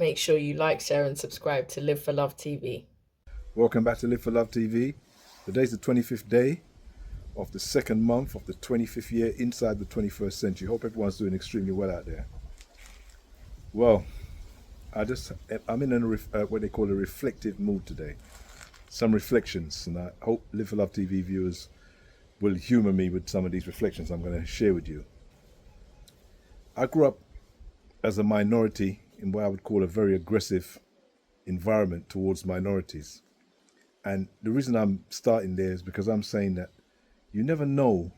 Make sure you like, share, and subscribe to Live for Love TV. Welcome back to Live for Love TV. Today's the 25th day of the second month of the 25th year inside the 21st century. Hope everyone's doing extremely well out there. Well, I'm in what they call a reflective mood today. Some reflections, and I hope Live for Love TV viewers will humor me with some of these reflections I'm going to share with you. I grew up as a minority in what I would call a very aggressive environment towards minorities. And the reason I'm starting there is because I'm saying that you never know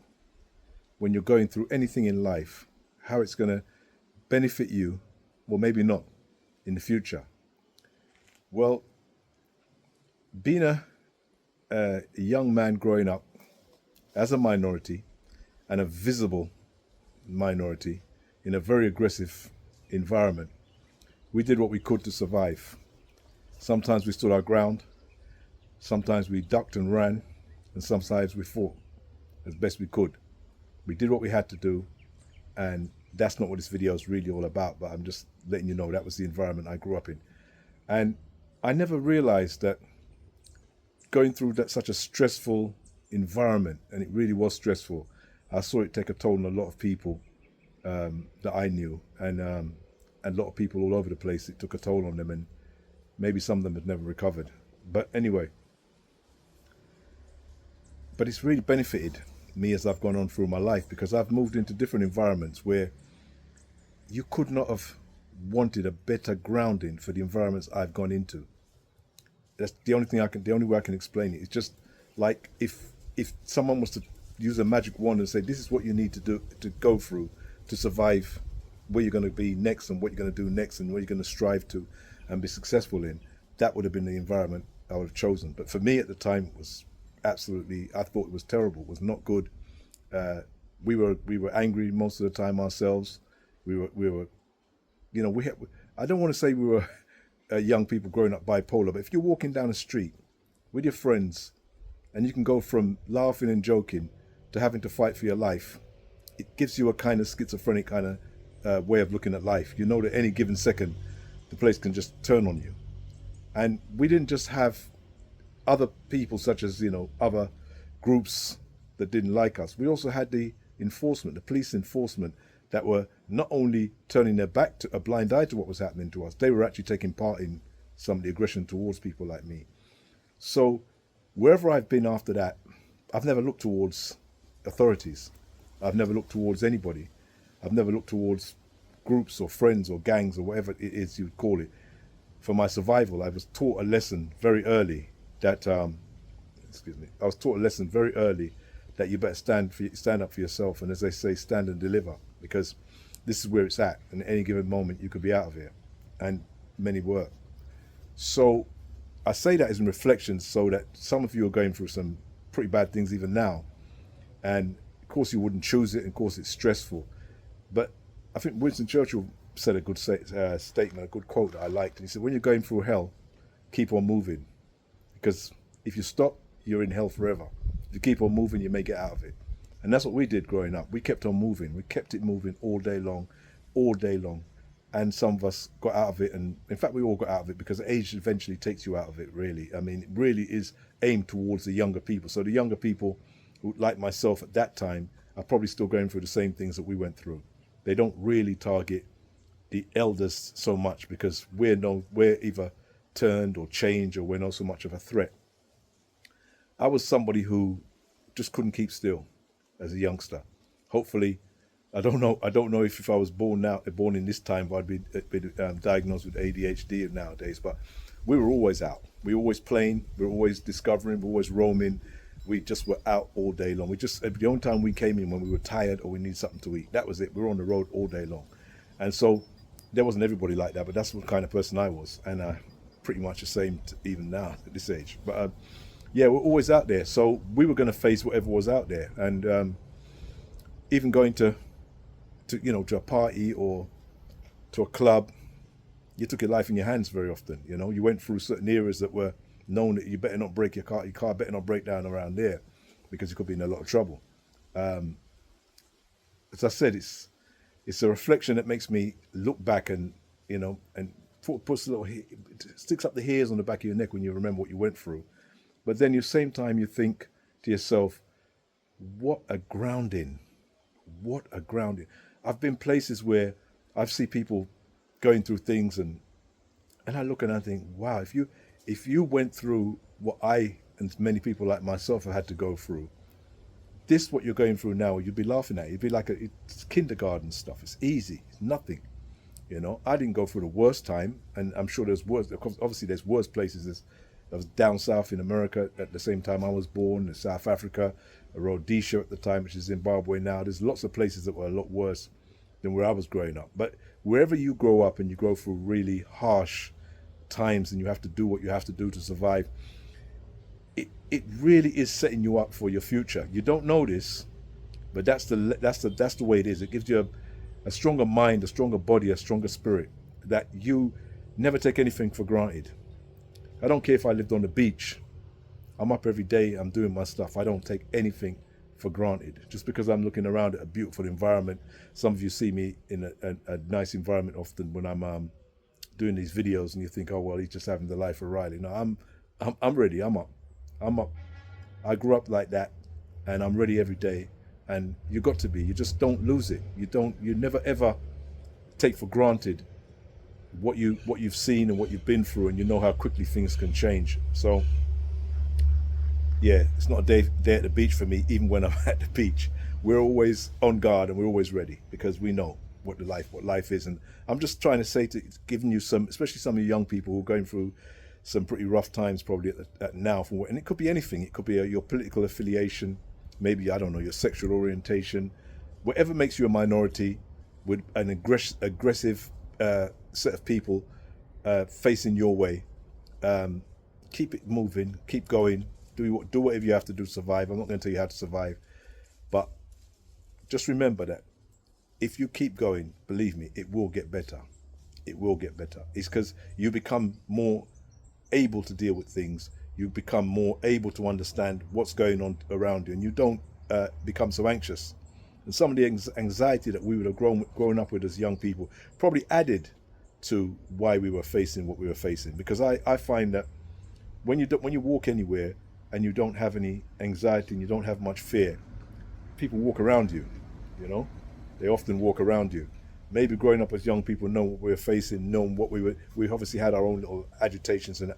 when you're going through anything in life how it's going to benefit you, or maybe not, in the future. Well, being a young man growing up as a minority and a visible minority in a very aggressive environment, we did what we could to survive. Sometimes we stood our ground, sometimes we ducked and ran, and sometimes we fought as best we could. We did what we had to do, and that's not what this video is really all about, but I'm just letting you know that was the environment I grew up in. And I never realized that going through such a stressful environment, and it really was stressful, I saw it take a toll on a lot of people that I knew, and a lot of people all over the place. It took a toll on them, and maybe some of them had never recovered. But anyway, but it's really benefited me as I've gone on through my life, because I've moved into different environments where you could not have wanted a better grounding for the environments I've gone into. That's the only way I can explain it. It's just like if someone was to use a magic wand and say, this is what you need to do to go through to survive where you're going to be next and what you're going to do next and what you're going to strive to and be successful in, that would have been the environment I would have chosen. But for me at the time, it was absolutely, I thought it was terrible, it was not good. We were angry most of the time ourselves. We were, I don't want to say we were young people growing up bipolar, but if you're walking down the street with your friends and you can go from laughing and joking to having to fight for your life, it gives you a kind of schizophrenic kind of way of looking at life. You know that any given second, the place can just turn on you. And we didn't just have other people such as, other groups that didn't like us. We also had the police enforcement that were not only turning their back to a blind eye to what was happening to us, they were actually taking part in some of the aggression towards people like me. So wherever I've been after that, I've never looked towards authorities. I've never looked towards anybody. I've never looked towards groups or friends or gangs or whatever it is you would call it. For my survival, I was taught a lesson very early that, I was taught a lesson very early that you better stand up for yourself, and as they say, stand and deliver, because this is where it's at, and at any given moment you could be out of here, and many were. So I say that as in reflections, so that some of you are going through some pretty bad things even now, and of course you wouldn't choose it, and of course it's stressful, but I think Winston Churchill said a good statement, a good quote that I liked, and he said, when you're going through hell, keep on moving, because if you stop, you're in hell forever. If you keep on moving, you may get out of it. And that's what we did growing up. We kept on moving. We kept it moving all day long. And some of us got out of it. And in fact, we all got out of it because age eventually takes you out of it, really. I mean, it really is aimed towards the younger people. So the younger people, who, like myself at that time, are probably still going through the same things that we went through. They don't really target the elders so much because we're either turned or changed, or we're not so much of a threat. I was somebody who just couldn't keep still as a youngster. Hopefully, I don't know if I was born in this time, I'd be diagnosed with ADHD nowadays. But we were always out. We were always playing. We were always discovering. We were always roaming. We just were out all day long. The only time we came in when we were tired or we needed something to eat. That was it. We were on the road all day long. And so there wasn't everybody like that, but that's what kind of person I was. And pretty much the same even now at this age. But yeah, we're always out there. So we were going to face whatever was out there. And even going to a party or to a club, you took your life in your hands very often. You went through certain areas that were known that you better not break your car better not break down around there, because you could be in a lot of trouble. As I said, it's a reflection that makes me look back and puts sticks up the hairs on the back of your neck when you remember what you went through. But then at the same time, you think to yourself, what a grounding. What a grounding. I've been places where I've seen people going through things, and I look and I think, wow, if you went through what I and many people like myself have had to go through, this what you're going through now, you'd be laughing at it. You'd be like it's kindergarten stuff. It's easy. It's nothing. I didn't go through the worst time, and I'm sure there's worse. Obviously, there's worse places. I was down south in America at the same time I was born, in South Africa, Rhodesia at the time, which is Zimbabwe now. There's lots of places that were a lot worse than where I was growing up. But wherever you grow up and you go through really harsh times and you have to do what you have to do to survive, it really is setting you up for your future. You don't know this, but that's the way it is. It gives you a stronger mind, a stronger body, a stronger spirit, that you never take anything for granted. I don't care if I lived on the beach. I'm up every day, I'm doing my stuff. I don't take anything for granted. Just because I'm looking around at a beautiful environment. Some of you see me in a nice environment often when I'm doing these videos, and you think, oh well, he's just having the life of Riley. No, I'm ready. I'm up. I grew up like that, and I'm ready every day. And you got to be. You just don't lose it. You never ever take for granted what you've seen and what you've been through, and you know how quickly things can change. So yeah, it's not a day at the beach for me. Even when I'm at the beach, we're always on guard and we're always ready, because we know what life is. And I'm just trying to say, giving you some, especially some of you young people who are going through some pretty rough times probably at now, and it could be anything. It could be your political affiliation, maybe, I don't know, your sexual orientation, whatever makes you a minority, with an aggressive set of people facing your way. Keep it moving, keep going, do whatever you have to do to survive. I'm not going to tell you how to survive, but just remember that if you keep going, believe me, it will get better. It will get better. It's because you become more able to deal with things. You become more able to understand what's going on around you, and you don't become so anxious. And some of the anxiety that we would have grown up with as young people probably added to why we were facing what we were facing. Because I find that when you walk anywhere and you don't have any anxiety and you don't have much fear, people walk around you. They often walk around you. Maybe growing up as young people, know what we were facing, know what we obviously had our own little agitations and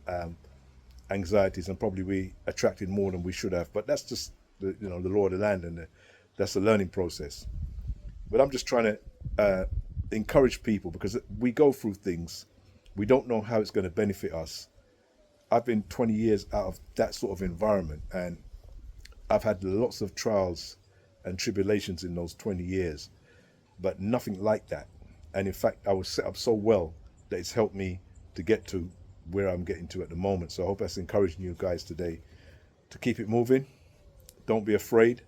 anxieties, and probably we attracted more than we should have. But that's just the law of the land, and that's a learning process. But I'm just trying to encourage people, because we go through things, we don't know how it's going to benefit us. I've been 20 years out of that sort of environment, and I've had lots of trials and tribulations in those 20 years, but nothing like that. And in fact, I was set up so well that it's helped me to get to where I'm getting to at the moment. So I hope that's encouraging you guys today to keep it moving. Don't be afraid.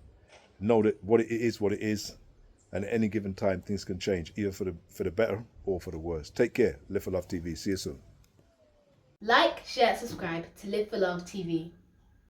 Know that what it is, and at any given time things can change, either for the better or for the worse. Take care. Live for Love TV. See you soon. Like, share, subscribe to Live for Love TV.